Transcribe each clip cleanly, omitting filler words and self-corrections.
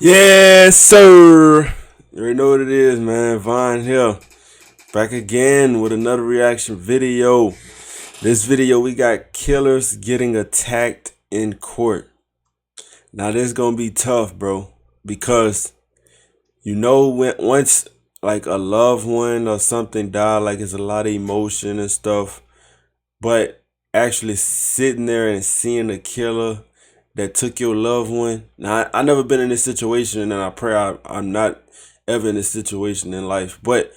Yes, sir. You already know what it is, man. Vaughn here. Back again with another reaction video. This video, we got killers getting attacked in court. Now, this gonna be tough, bro. Because, when once, like, a loved one or something died, like, it's a lot of emotion and stuff. But actually sitting there and seeing a killer that took your loved one. Now, I never been in this situation, and I pray I'm not ever in this situation in life. But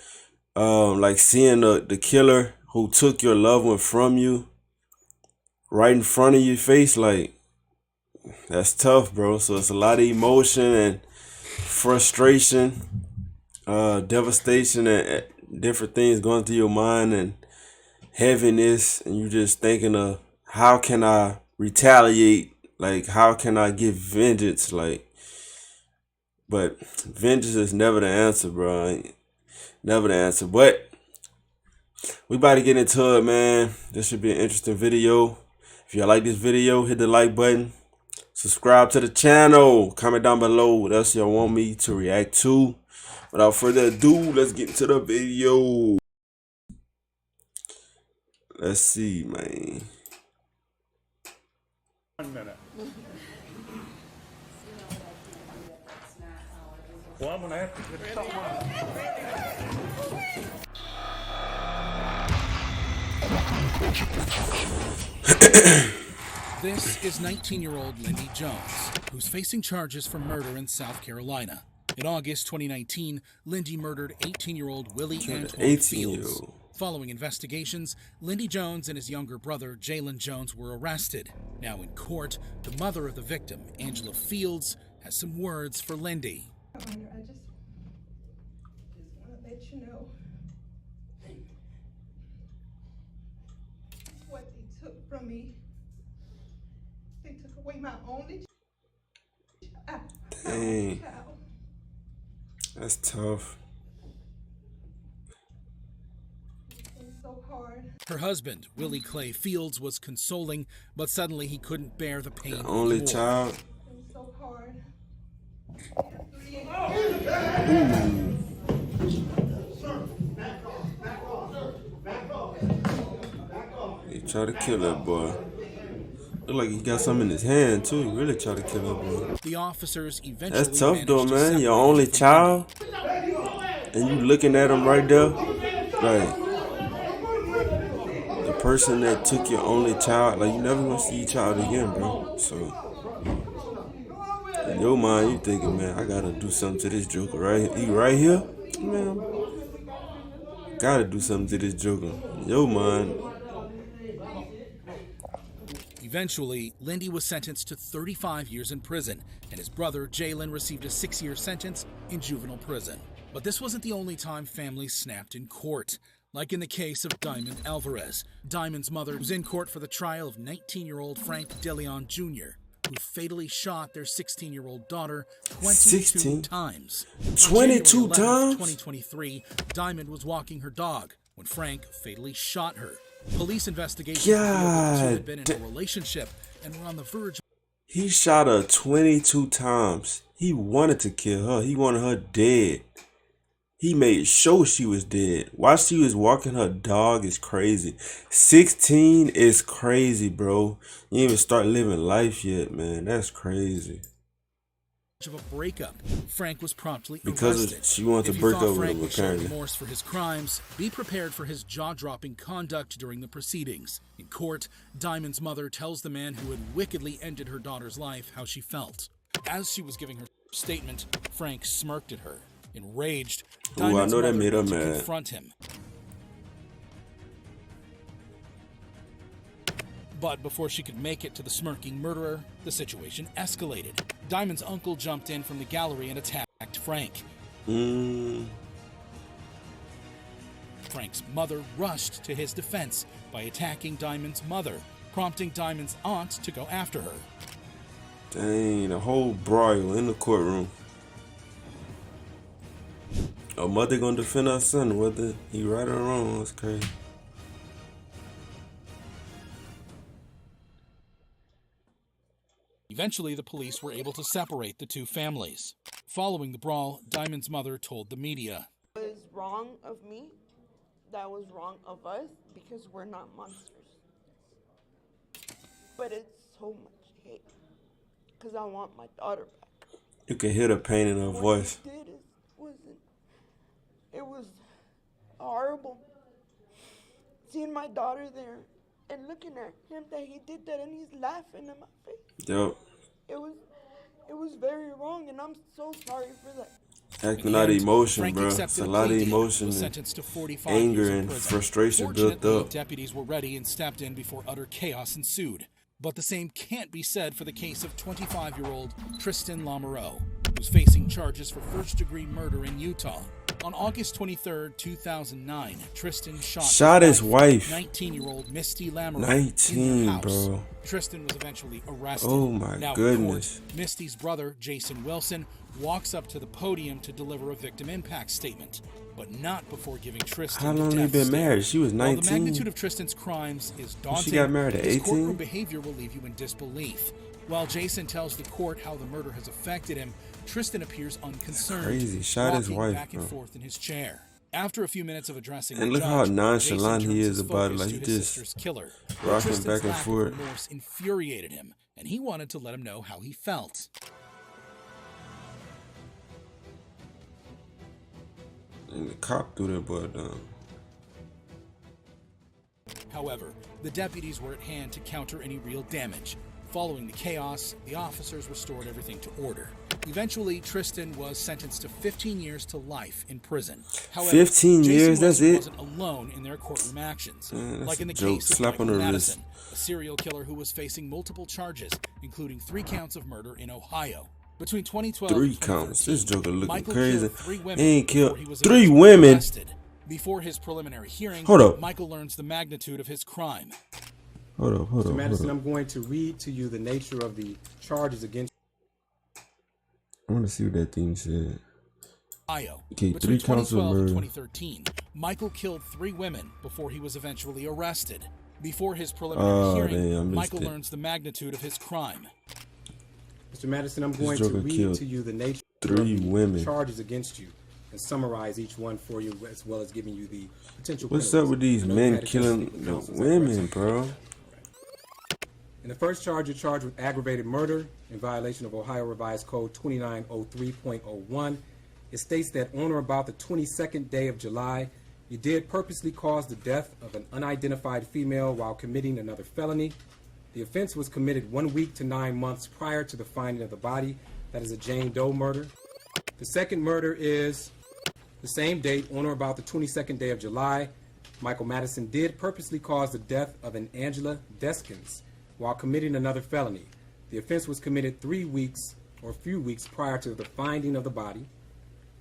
like seeing the killer who took your loved one from you right in front of your face, like that's tough, bro. So it's a lot of emotion and frustration, devastation, and different things going through your mind, and heaviness, and you just thinking of how can I retaliate, like how can I get vengeance, like, but vengeance is never the answer, bro. Never the answer. But we about to get into it, man. This should be an interesting video. If y'all like this video, hit the like button, subscribe to the channel, comment down below what else y'all want me to react to. Without further ado, let's get into the video. Let's see, man. 1 minute. Well, I'm gonna have to get This is 19-year-old Lindy Jones, who's facing charges for murder in South Carolina. In August 2019, Lindy murdered 18-year-old Willie Antoine Fields. Following investigations, Lindy Jones and his younger brother, Jalen Jones, were arrested. Now in court, the mother of the victim, Angela Fields, has some words for Lindy. I just want to let you know what they took from me. They took away my only child. Dang. That's tough. It's so hard. Her husband, Willie Clay Fields, was consoling, but suddenly he couldn't bear the pain The only anymore. child. It's so hard. He tried to kill that boy. Look like he got something in his hand too. He really tried to kill that boy. The officers eventually That's tough though, managed to man. Your separate only him from child, and you looking at him right there, like the person that took your only child. Like you never gonna see your child again, bro. So in your mind, you thinking, man, I gotta do something to this joker right here. He right here, man. Gotta do something to this joker. In your mind. Eventually, Lindy was sentenced to 35 years in prison, and his brother, Jalen, received a 6-year sentence in juvenile prison. But this wasn't the only time families snapped in court. Like in the case of Diamond Alvarez. Diamond's mother was in court for the trial of 19-year-old Frank DeLeon Jr., who fatally shot their 16-year-old daughter 22 times. 22 times? 2023, Diamond was walking her dog when Frank fatally shot her. Police investigations God. revealed that the two had been in a relationship and were on the verge. He shot her 22 times. He wanted to kill her. He wanted her dead. He made sure she was dead. While she was walking her dog is crazy. 16 is crazy, bro. You ain't even start living life yet, man. That's crazy. Of a breakup, Frank was promptly because arrested. she wanted If to you break thought up with Frank him, would show apparently. remorse for his crimes, be prepared for his jaw-dropping conduct during the proceedings. In court, Diamond's mother tells the man who had wickedly ended her daughter's life how she felt. As she was giving her statement, Frank smirked at her. Enraged, Diamond's know that mother made her went to mad. confront him. But before she could make it to the smirking murderer, the situation escalated. Diamond's uncle jumped in from the gallery and attacked Frank. Frank's mother rushed to his defense by attacking Diamond's mother, prompting Diamond's aunt to go after her. Dang, a whole broil in the courtroom. A mother gonna defend her son, whether he right or wrong. That's crazy. Eventually, the police were able to separate the two families. Following the brawl, Diamond's mother told the media, "It was wrong of me. That was wrong of us because we're not monsters. But it's so much hate because I want my daughter back." You can hear the pain in her voice. What he did it was horrible. Seeing my daughter there and looking at him that he did that and he's laughing in my face. Yep. It was very wrong, and I'm so sorry for that. Acting out of emotion, Frank bro. accepted It's a a lot of plea deal, emotion was and sentenced to 45 anger years in and prison. frustration built Fortunately, up. deputies were ready and stepped in before utter chaos ensued. But the same can't be said for the case of 25-year-old Tristan Lamoureux, who's facing charges for first-degree murder in Utah. On August 23, 2009, Tristan shot his wife. 19-year-old Misty Lamoureux, 19, in her house. bro. Tristan was eventually arrested. Oh my now goodness. In court, Misty's brother, Jason Wilson, walks up to the podium to deliver a victim impact statement, but not before giving Tristan How the long they death been stare. married? She was While 19. the magnitude of Tristan's crimes is daunting, She got married at his 18? courtroom behavior will leave you in disbelief. While Jason tells the court how the murder has affected him, Tristan appears unconcerned, crazy. Shot his rocking wife, back and bro. forth in his chair. After a few minutes of addressing And the look how judge, nonchalant Jason he turns is his about it, focus like to he his just sister's killer. rocking Tristan's back and lack of forth. remorse infuriated him, and he wanted to let him know how he felt. And the cop threw that boy down. However, the deputies were at hand to counter any real damage. Following the chaos, the officers restored everything to order. Eventually, Tristan was sentenced to 15 years to life in prison. However, 15 Jason years, that's Wilson it? wasn't alone in their courtroom actions. That's Like in a the joke. case of Slap on Michael the wrist. Madison, a serial killer who was facing multiple charges, including 3 counts of murder in Ohio. Between 2012 3 and counts. This 2013, joker looking Michael crazy. killed 3 women He ain't before killed he was 3 eventually women. arrested. Before his preliminary hearing, Hold up. Michael learns the magnitude of his crime. Hold up. Mr. Madison, I'm going to read to you the nature of the charges against. I want to see what that thing said. Ohio. Okay, Between 3 counts of 2012 and murder. 2013, Michael killed 3 women before he was eventually arrested. Before his preliminary hearing, damn, I missed Michael it. learns the magnitude of his crime. Mr. Madison, I'm going to joker read killed to you the nature 3 of the women. charges against you and summarize each one for you, as well as giving you the potential. What's penalties. up with these I know men you've had a chance to killing speak with the counsels, women, bro? In the first charge, you're charged with aggravated murder in violation of Ohio Revised Code 2903.01. It states that on or about the 22nd day of July, you did purposely cause the death of an unidentified female while committing another felony. The offense was committed 1 week to 9 months prior to the finding of the body. That is a Jane Doe murder. The second murder is the same date, on or about the 22nd day of July. Michael Madison did purposely cause the death of an Angela Deskins while committing another felony. The offense was committed 3 weeks or a few weeks prior to the finding of the body.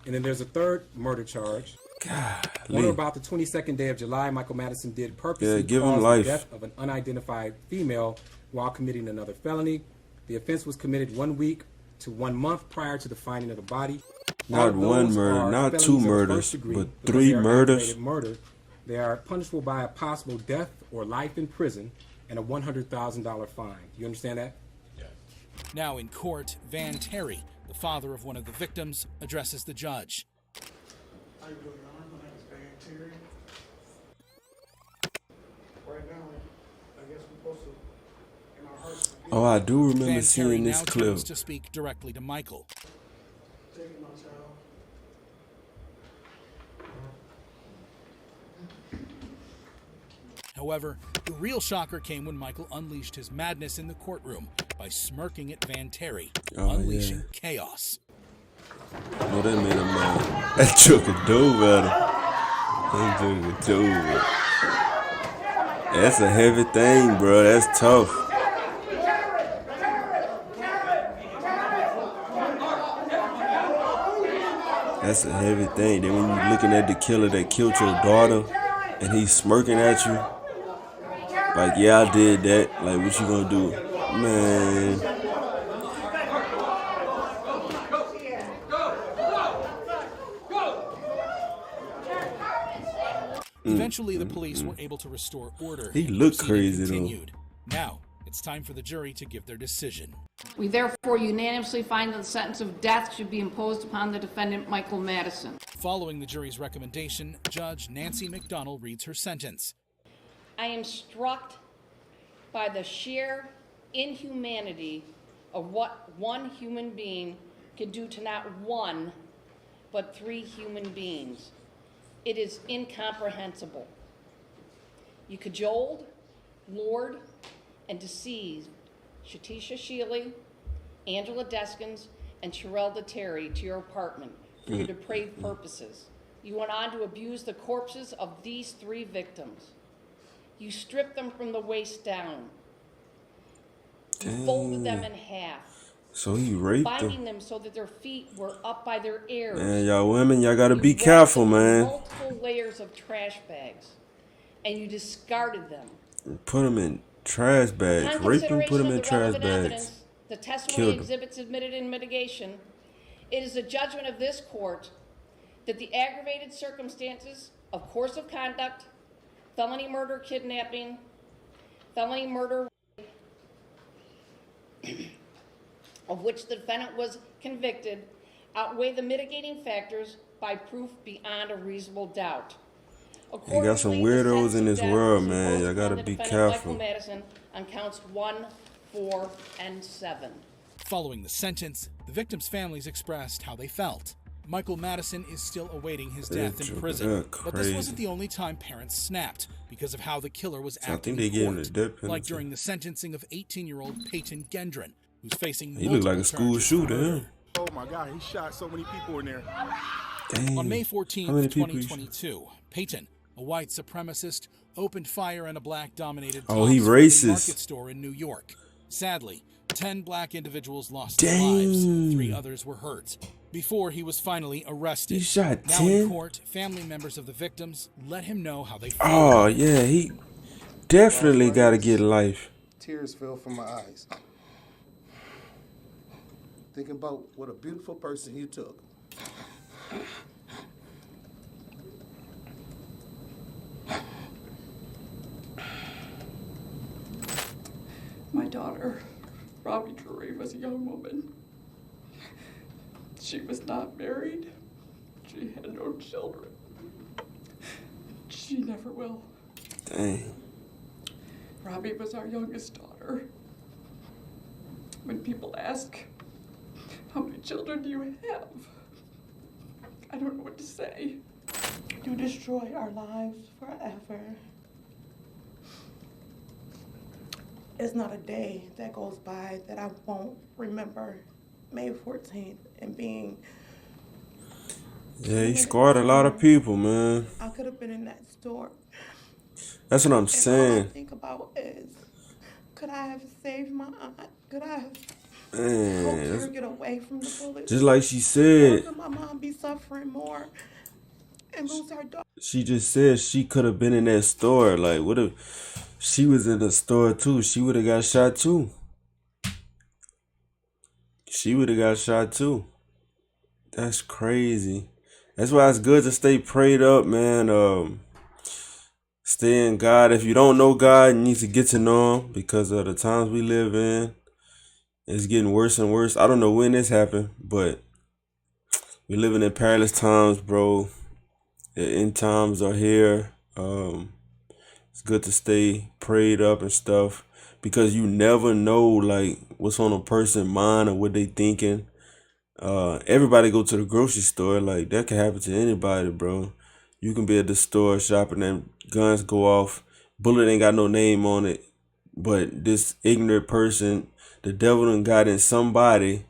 And then there's a third murder charge. On or about the 22nd day of July, Michael Madison did purposely give him cause the life. death of an unidentified female while committing another felony. The offense was committed 1 week to 1 month prior to the finding of the body. All Not of one those murder, are not felonies 2 of the murders, first degree but because 3 they are murders. aggravated murder. They are punishable by a possible death or life in prison and a $100,000 fine. You understand that? Now in court, Van Terry, the father of one of the victims, addresses the judge. How you doing, Your Honor? My name is Van Terry. Right now, I guess we're supposed to, in our hearts, Oh, I do remember Van Terry seeing this now clip. turns to speak directly to Michael. taking my child. However, the real shocker came when Michael unleashed his madness in the courtroom by smirking at Van Terry, Oh, unleashing yeah. chaos. Oh, that made him mad. That joker dove at him. That joker dove at him. That's a heavy thing, bro. That's tough. That's a heavy thing. Then when you're looking at the killer that killed your daughter and he's smirking at you, like, yeah, I did that. Like, what you gonna do? Man. Eventually, the police were able to restore order. He looked Proceeding crazy, though. continued. Now, It's time for the jury to give their decision. We therefore unanimously find that the sentence of death should be imposed upon the defendant, Michael Madison. Following the jury's recommendation, Judge Nancy McDonnell reads her sentence. I am struck by the sheer inhumanity of what one human being can do to not one, but 3 human beings. It is incomprehensible. You cajoled, lured, and deceived Shatisha Shealy, Angela Deskins, and Sherelda Terry to your apartment for your depraved purposes. You went on to abuse the corpses of these 3 victims. You stripped them from the waist down. You folded them in half, So he raped binding them. them so that their feet were up by their ears. Man, y'all women, y'all gotta be You wrapped careful, them in man. multiple layers of trash bags, and you discarded them. Put them in trash bags. Upon Rape them, put consideration them of in the trash relevant bags. evidence, the testimony Killed 'em. exhibits admitted in mitigation, it is the judgment of this court that the aggravated circumstances of course of conduct, felony murder, kidnapping, felony murder, of which the defendant was convicted, outweigh the mitigating factors by proof beyond a reasonable doubt. You got some Accordingly, the weirdos sentence in of this death world, is man. imposed Y'all gotta upon the be defendant, careful. Michael Madison, on counts 1, 4, and 7. Following the sentence, the victims' families expressed how they felt. Michael Madison is still awaiting his death in prison, but this wasn't the only time parents snapped because of how the killer was I acting think they in gave him court, the death like penalty. during the sentencing of 18-year-old Peyton Gendron, who's facing He looked like a multiple school charges of shooter, murder. huh? Oh my God, he shot so many people in there. Dang. On May How 14, many people he 2022, Peyton, a white supremacist, opened fire in a black-dominated Oh, he Tops Friendly racist. Market store in New York. Sadly, 10 black individuals lost their Dang. lives. 3 others were hurt. Before he was finally arrested. He shot now 10? in court, family members of the victims let him know how they feel. Oh, yeah, he definitely gotta get life. Tears fell from my eyes. Thinking about what a beautiful person you took. My daughter, Robbie Drury, was a young woman. She was not married. She had no children. She never will. Dang. Robbie was our youngest daughter. When people ask, how many children do you have? I don't know what to say. You destroy our lives forever. It's not a day that goes by that I won't remember May 14th and being... Yeah, he scarred a lot of people, man. I could have been in that store. That's what I'm And all I saying. think about is, could I have saved my aunt? Could I have helped Man, her that's get away from the bullets? just like she Or said. could my mom be suffering more and lose her daughter? She just said she could have been in that store. Like, what if she was in the store too? She would have got shot too. She would have got shot too. That's crazy. That's why it's good to stay prayed up, man. Stay in God. If you don't know God, you need to get to know Him because of the times we live in. It's getting worse and worse. I don't know when this happened, but we're living in perilous times, bro. The end times are here. It's good to stay prayed up and stuff because you never know like what's on a person's mind or what they thinking. Everybody go to the grocery store, like that can happen to anybody, bro. You can be at the store shopping and guns go off. Bullet ain't got no name on it, but this ignorant person, the devil done got in somebody.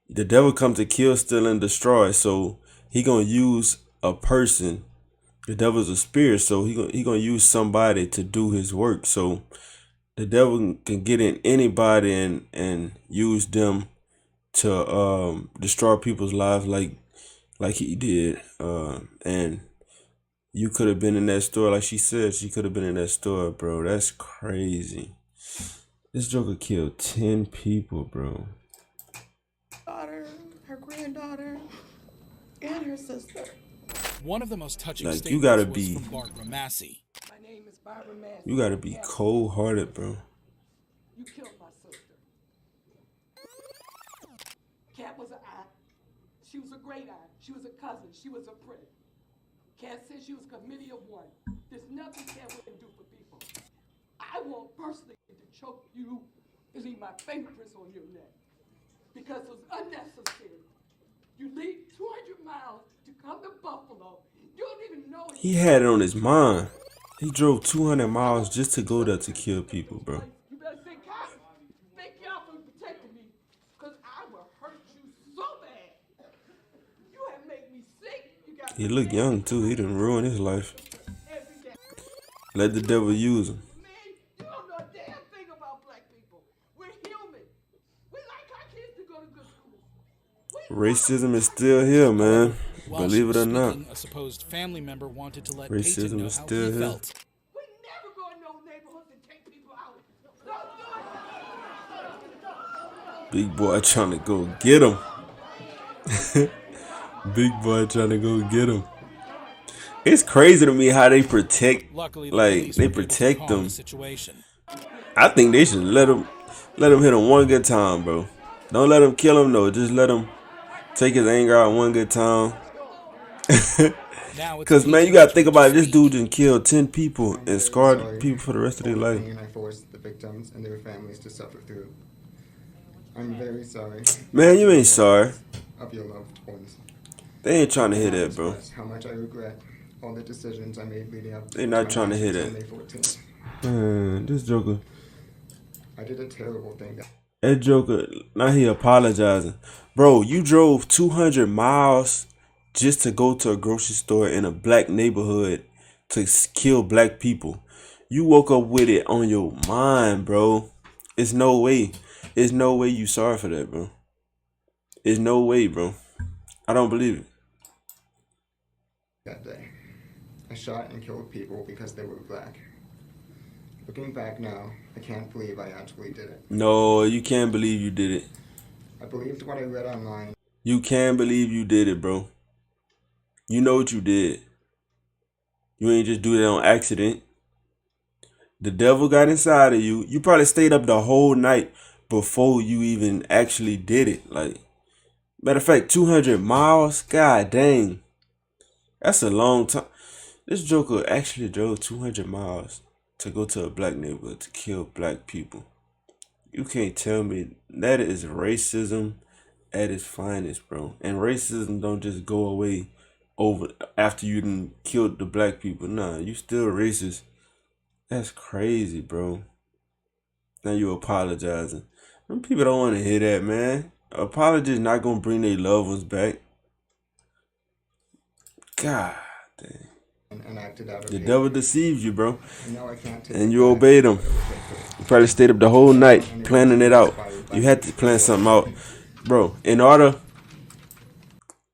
The devil come to kill, steal, and destroy. So he gonna use a person. The devil's a spirit, so he gonna use somebody to do his work. So the devil can get in anybody and use them to destroy people's lives like he did. And you could have been in that store, like she said, she could have been in that store, bro. That's crazy. This joker killed 10 people, bro. Daughter, her granddaughter, and her sister. One of the most touching Like, statements you gotta was be- from Barbara Massey. My name is Barbara Massey. You gotta be cold-hearted, bro. You killed my sister. Kat was an aunt. She was a great aunt. She was a cousin. She was a friend. Kat said she was a committee of one. There's nothing Kat wouldn't do for people. I want personally to choke you and leave my fingerprints on your neck because it was unnecessary. You leave 200 miles to come to Buffalo. You don't even know. He had it on his mind. He drove 200 miles just to go there to kill people, bro. You better say, Kat, thank y'all for protecting me because I will hurt you so bad. You have made me sick. You got He looked young too. He done ruined his life. every day. Let the devil use him. Man, you don't know a damn thing about black people. We're human. We like our kids to go to good schools. Racism is still here, man. While Believe she was it or not. speaking, a supposed family member wanted to let Racism Peyton know is how still he here. felt. We never go in no neighborhoods and take people out. Don't do it. Big boy trying to go get him. Big boy trying to go get him. It's crazy to me how they protect, Luckily, the like police they were able to protect calm them. the situation. I think they should let him hit him one good time, bro. Don't let him kill him, though. Just let him take his anger out one good time. Now it's Cause man, you easier gotta to think about it. This speak. dude done killed 10 people and scarred people for the rest of their life. And I forced the victims and their families to suffer through. I'm very sorry. Man, you ain't sorry. Of your loved ones. They ain't trying to hear that, bro. How much I regret all the decisions I made leading up. They not my trying to hear actions that. on May 14th. Man, this Joker. I did a terrible thing. That Joker, now he apologizing. Bro, you drove 200 miles just to go to a grocery store in a black neighborhood to kill black people. You woke up with it on your mind, bro. It's no way. It's no way you sorry for that, bro. It's no way, bro. I don't believe it. That day, I shot and killed people because they were black. Looking back now, I can't believe I actually did it. No, you can't believe you did it. I believed what I read online. You can't believe you did it, bro. You know what you did. You ain't just do that on accident. The devil got inside of you. You probably stayed up the whole night before you even actually did it. Like, matter of fact, 200 miles? God dang. That's a long time. This Joker actually drove 200 miles to go to a black neighborhood to kill black people. You can't tell me that is racism at its finest, bro. And racism don't just go away over after you done killed the black people. Nah, you still racist. That's crazy, bro. Now you apologizing. Them people don't want to hear that, man. Apology is not gonna bring their loved ones back. God dang. And acted out of The hate. devil deceived you, bro. No, I can't take And it you back. obeyed him. You probably stayed up the whole night planning it out. You had to plan something out. Bro, in order, let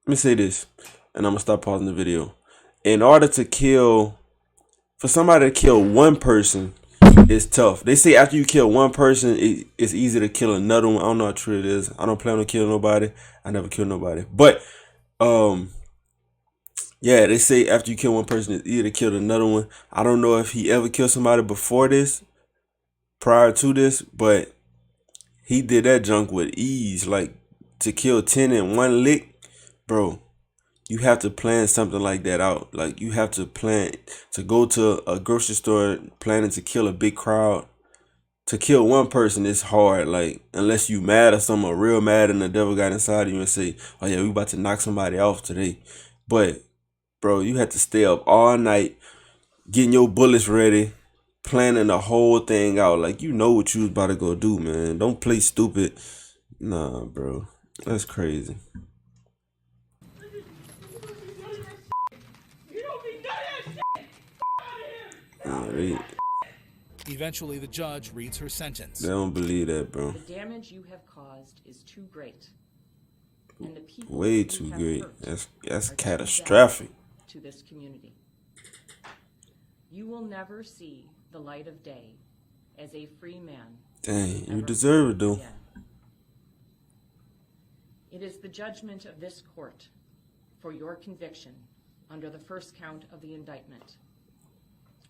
me say this, and I'm gonna stop pausing the video. In order to kill, for somebody to kill one person, it's tough. They say after you kill one person, it's easy to kill another one. I don't know how true it is. I don't plan on killing nobody. I never kill nobody. But, yeah, they say after you kill one person, it's easy to kill another one. I don't know if he ever killed somebody before this, prior to this, but he did that junk with ease. Like, to kill 10 in one lick, bro, you have to plan something like that out. Like, you have to plan to go to a grocery store planning to kill a big crowd. To kill one person is hard, like, unless you mad or something, or real mad, and the devil got inside of you and say, oh yeah, we about to knock somebody off today. But, bro, you had to stay up all night, getting your bullets ready, planning the whole thing out. Like, you know what you was about to go do, man. Don't play stupid. Nah, bro. That's crazy. Eventually, the judge reads her sentence. They don't believe that, bro. The damage you have caused is too great. And the people Way you too have great. hurt That's are too catastrophic. valuable to this community. You will never see the light of day as a free man. Dang, you ever deserve it, though. again. It is the judgment of this court for your conviction under the first count of the indictment,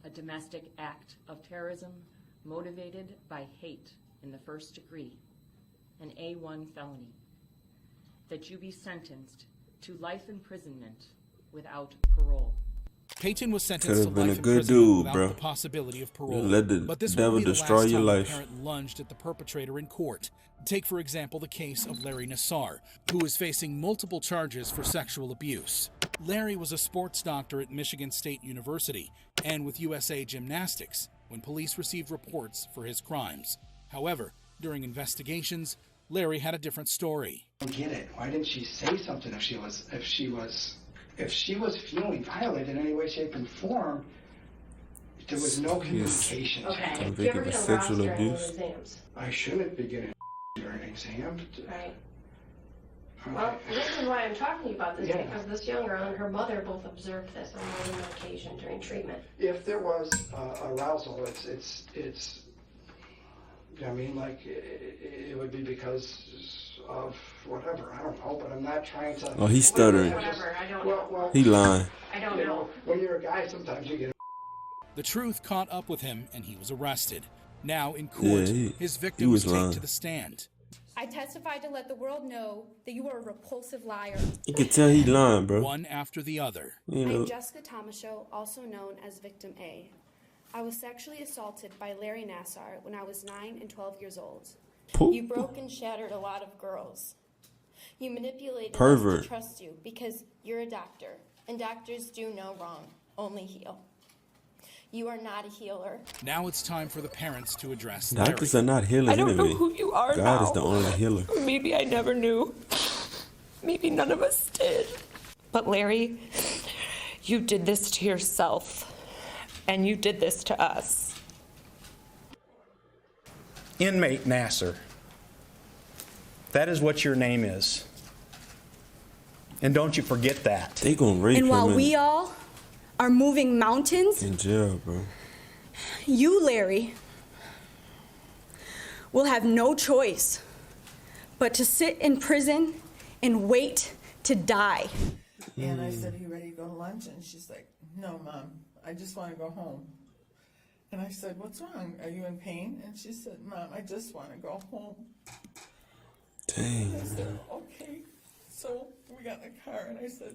a domestic act of terrorism motivated by hate in the first degree, an A1 felony, that you be sentenced to life imprisonment without parole. Peyton was sentenced to Could've been life a good imprisonment dude, without bro. the possibility of parole. Let the But this devil wouldn't be the destroy last your time life. a parent lunged at the perpetrator in court. Take, for example, the case of Larry Nassar, who is facing multiple charges for sexual abuse. Larry was a sports doctor at Michigan State University and with USA Gymnastics when police received reports for his crimes. However, during investigations, Larry had a different story. I don't get it. Why didn't she say something if she was feeling violated in any way, shape, and form? There was no communication. I'm thinking of sexual abuse. I shouldn't be getting during an exam. Right. Okay. Well, this is why I'm talking about this, Yeah. because this young girl and her mother both observed this on more than one occasion during treatment. If there was arousal, it's. I mean, like it would be because of whatever. I don't know, but I'm not trying to. Oh, he's stuttering. Whatever, I don't know. Well, He lying. I don't you know. when you're a guy, sometimes you get. The truth caught up with him and he was arrested. Now in court, Yeah, his he victim was was taken lying. to the stand. I testified to let the world know that you are a repulsive liar. You can tell he lying, bro. One after the other. You know, I'm Jessica Tomashow, also known as Victim A. I was sexually assaulted by Larry Nassar when I was 9 and 12 years old. Poop. You broke and shattered a lot of girls. You manipulated us Pervert. to trust you because you're a doctor, and doctors do no wrong, only heal. You are not a healer. Now it's time for the parents to address doctors Larry. are not healers I don't anyway. know who you are God now. is the only healer. Maybe I never knew. Maybe none of us did. But Larry, you did this to yourself. And you did this to us. Inmate Nassar. That is what your name is. And don't you forget that. They gonna rape And him while in, we all are moving mountains, in jail, bro. you, Larry, will have no choice but to sit in prison and wait to die. And I said, "Are you ready to go to lunch?" And she's like, "No, Mom, I just want to go home." And I said, "What's wrong? Are you in pain?" And she said, "Mom, I just want to go home." Dang. I said, "Okay." So we got in the car, and I said,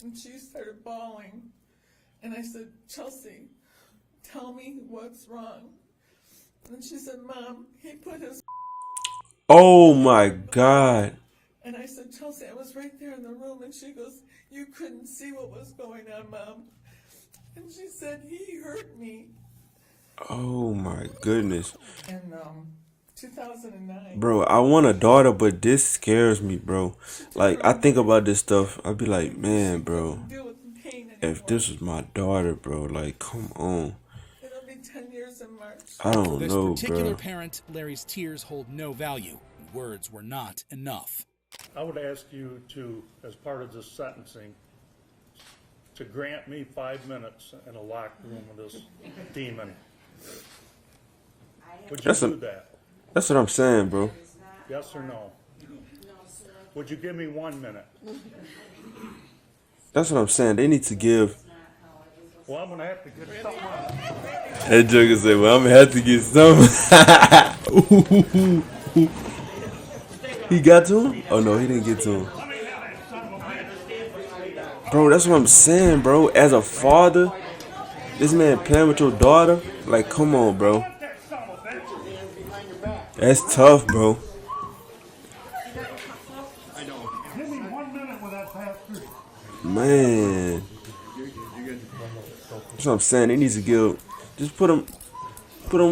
and she started bawling. And I said, "Chelsea, tell me what's wrong." And she said, "Mom, he put his..." Oh my God. And I said, "Chelsea, I was right there in the room." And she goes, "You couldn't see what was going on, Mom." And she said, "He hurt me." Oh my goodness. In 2009. Bro, I want a daughter, but this scares me, bro. Like, I think about this stuff. I'd be like, man, bro, if this was my daughter, bro, like, come on. It'll be 10 years in March. I For don't this know, particular bro. parent, Larry's tears hold no value. Words were not enough. I would ask you to, as part of this sentencing, to grant me 5 minutes in a locked room with this demon. Would you do that? That's what I'm saying, bro. Yes or no? Would you give me 1 minute? That's what I'm saying. They need to give. Well, I'm gonna have to get something on. That joker said, well, I'm gonna have to get some. He got to him? Oh no, he didn't get to him. Bro, that's what I'm saying, bro. As a father, this man playing with your daughter, like, come on, bro. That's tough, bro. Give me 1 minute with that pass through. Man. That's what I'm saying. They need to give. Just put them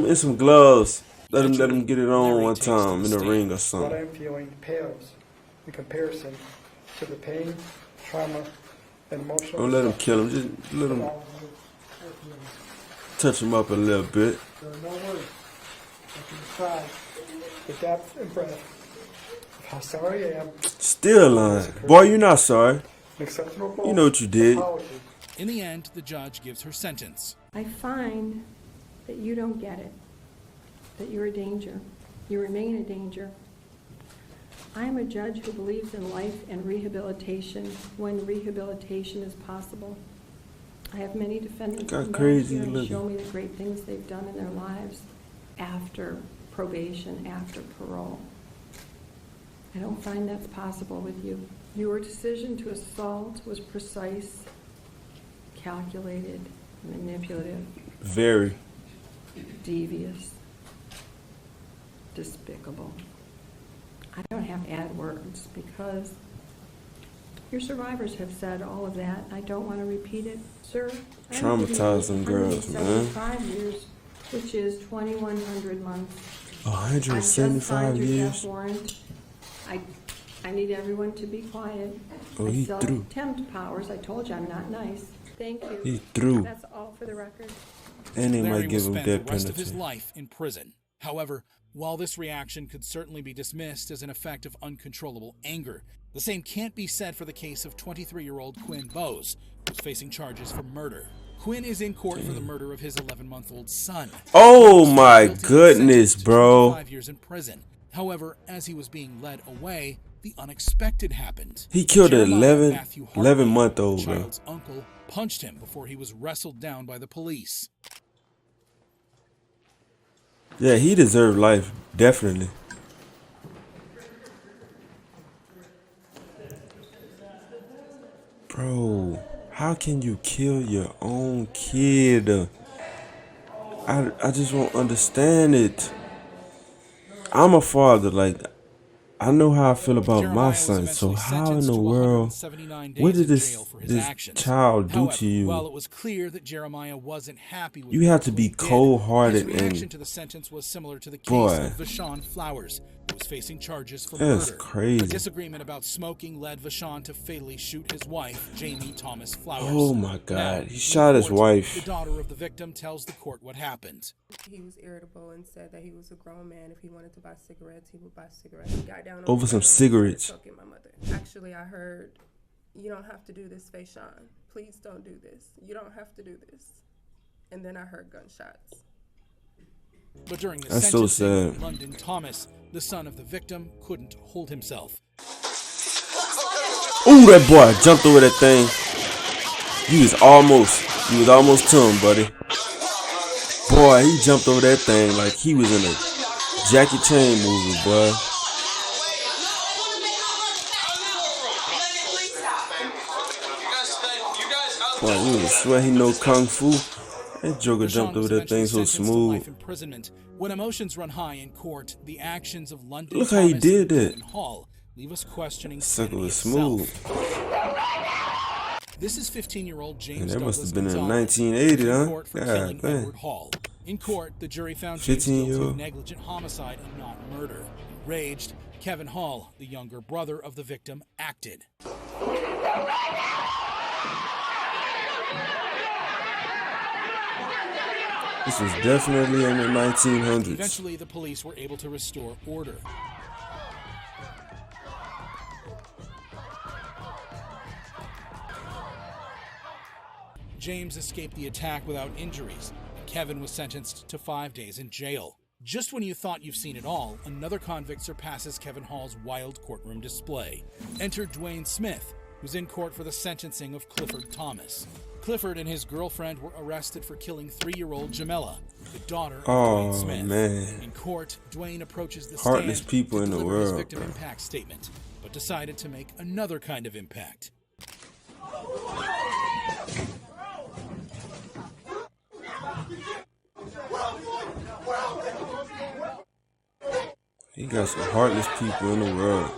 in some gloves. Let them get it on one time in the ring or What something. I'm feeling pales in comparison to the pain, trauma, and emotional. Don't let them kill him. Just let them touch him up a little bit. There are no words that can describe the depth and breadth of how sorry I am. Still lying. Boy, you're not sorry. You know what you did. In the end, the judge gives her sentence. I find that you don't get it, that you're a danger. You remain a danger. I am a judge who believes in life and rehabilitation when rehabilitation is possible. I have many defendants Got come back crazy here and looking. show me the great things they've done in their lives after probation after parole. I don't find that's possible with you. Your decision to assault was precise, calculated, manipulative, Very. devious, despicable. I don't have to add words because your survivors have said all of that. I don't want to repeat it, sir. Traumatized them girls, man. 175 years, which is 2,100 months. 175 years. Warrant. I need everyone to be quiet. Oh, he I threw. tempt powers. I told you I'm not nice. Thank you. He threw. That's all for the record. And they Larry might give will him spend death the rest of his penalty. life in prison. However, while this reaction could certainly be dismissed as an effect of uncontrollable anger, the same can't be said for the case of 23-year-old Quinn Bowes, who's facing charges for murder. Quinn is in court for the murder of his 11-month-old son. Oh my goodness, bro. 5 years in prison. However, as he was being led away, the unexpected happened. He killed an Jeremiah Matthew Hartley, 11-month-old, the bro. child's uncle, punched him before he was wrestled down by the police. Yeah, he deserved life, definitely. Bro, how can you kill your own kid? I just won't understand it. I'm a father, like, I know how I feel about my son, so how in the world, what did this child do to you? While it was clear that Jeremiah wasn't happy with You have to be cold-hearted his reaction and, to the sentence was similar to the case boy, of Vashon Flowers, who was facing charges for that's murder. crazy. A disagreement about smoking led Vashon to fatally shoot his wife, Jamie Thomas Flowers. Oh my God, Now, he shot his court, wife. The daughter of the victim tells the court what happened. He was irritable and said that he was a grown man. If he wanted to buy cigarettes, he would buy cigarettes. He got down on Over the some ground and cigarettes. started choking my mother. Actually, I heard, "You don't have to do this, Fayshawn. Please don't do this. You don't have to do this." And then I heard gunshots. But during the That's so sentencing, sad. London Thomas, the son of the victim, couldn't hold himself. Ooh, that boy jumped over that thing. You was almost to him, buddy. Boy, he jumped over that thing like he was in a Jackie Chan movie, boy. Boy, you would swear he know Kung Fu. That Joker jumped over that thing so smooth. Life imprisonment. When emotions run high in court, the actions of London Look how he Thomas did and that. Kevin Hall leave us questioning Sucker was sanity smooth. itself. This is 15-year-old James And that must Douglas have been in Gonzalez, 1980, in huh? court for God killing damn. Edward Hall. In court, the jury found James 15 guilty year of old. negligent homicide and not murder. Enraged, Kevin Hall, the younger brother of the victim, acted. This was definitely in the 1900s. Eventually, the police were able to restore order. James escaped the attack without injuries, and Kevin was sentenced to 5 days in jail. Just when you thought you've seen it all, another convict surpasses Kevin Hall's wild courtroom display. Enter Dwayne Smith, who's in court for the sentencing of Clifford Thomas. Clifford and his girlfriend were arrested for killing 3-year-old Jamela, the daughter of Dwayne Smith. Man. In court, Dwayne approaches the Heartless stand people to in the deliver his world, victim bro. impact statement, but decided to make another kind of impact. He got some heartless people in the world.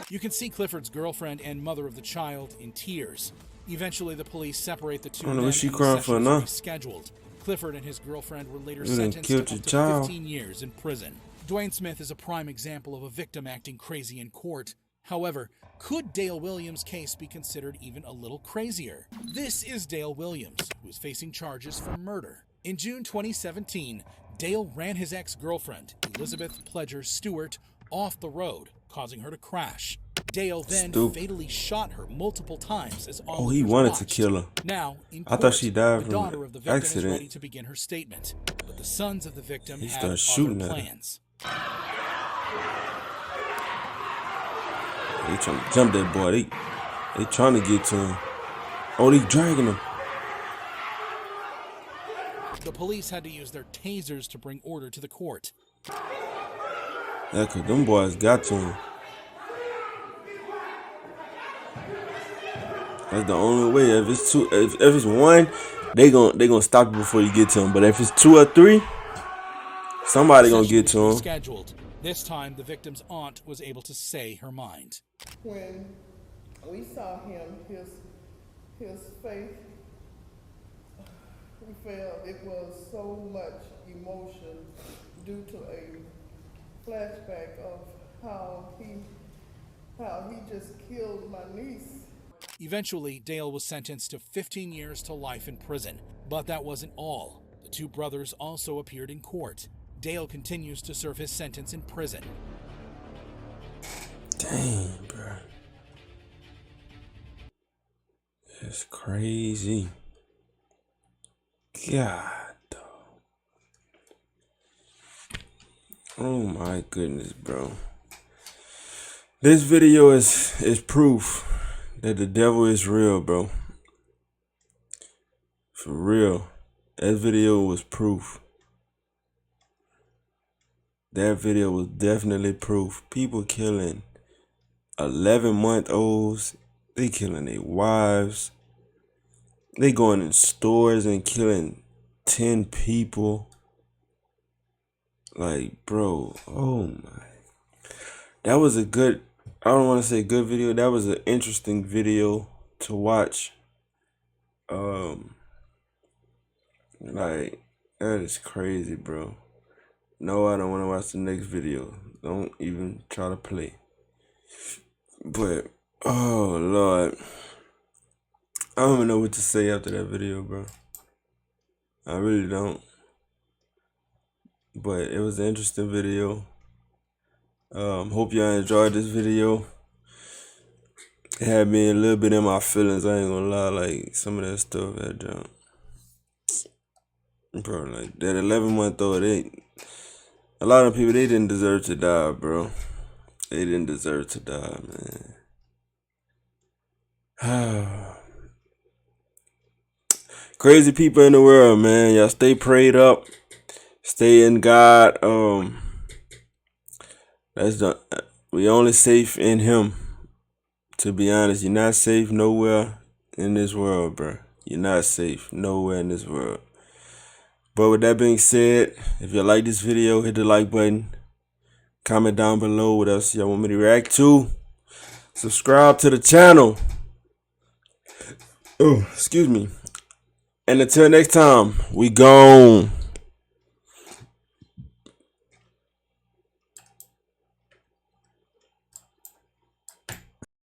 You can see Clifford's girlfriend and mother of the child in tears. Eventually, the police separate the two I don't know men what she and the crying for sessions now. rescheduled. Clifford and his girlfriend were later You done sentenced killed to your up to child. 15 years in prison. Dwayne Smith is a prime example of a victim acting crazy in court. However, could Dale Williams' case be considered even a little crazier? This is Dale Williams, who is facing charges for murder. In June 2017, Dale ran his ex-girlfriend, Elizabeth Pledger Stewart, off the road, causing her to crash. Dale then Stupid. fatally shot her multiple times as Oh, he onlookers wanted to watched. kill her. Now, in I thought court, she died the from daughter the of the victim is accident. ready to begin her statement, but the sons of the victim He have started shooting other at her. plans. They trying to jump that boy. They trying to get to him. Oh, they dragging him. The police had to use their tasers to bring order to the court. Yeah, 'cause them boys got to him. That's the only way. If it's two, if it's one, they gonna stop you before you get to him. But if it's two or three, somebody gonna get to him. Scheduled. This time, the victim's aunt was able to say her mind. When we saw him, his face, we felt it was so much emotion due to a flashback of how he just killed my niece. Eventually, Dale was sentenced to 15 years to life in prison. But that wasn't all. The two brothers also appeared in court. Dale continues to serve his sentence in prison. Dang, bro. It's crazy. God. Oh my goodness, bro. This video is proof that the devil is real, bro. For real. That video was proof. That video was definitely proof. People killing 11-month-olds. They killing their wives. They going in stores and killing 10 people. Like, bro, oh my. That was a good, I don't want to say good video. That was an interesting video to watch. Like, that is crazy, bro. No, I don't want to watch the next video. Don't even try to play. But, oh, Lord. I don't even know what to say after that video, bro. I really don't. But it was an interesting video. Hope y'all enjoyed this video. It had me a little bit in my feelings. I ain't gonna lie. Like, some of that stuff that jump. Bro, like, that 11-month-old, a lot of people, they didn't deserve to die, bro. They didn't deserve to die, man. Crazy people in the world, man. Y'all stay prayed up. Stay in God. We only safe in Him. To be honest, you're not safe nowhere in this world, bro. You're not safe nowhere in this world. But with that being said, if you like this video, hit the like button. Comment down below what else y'all want me to react to. Subscribe to the channel. Oh, excuse me. And until next time, we gone.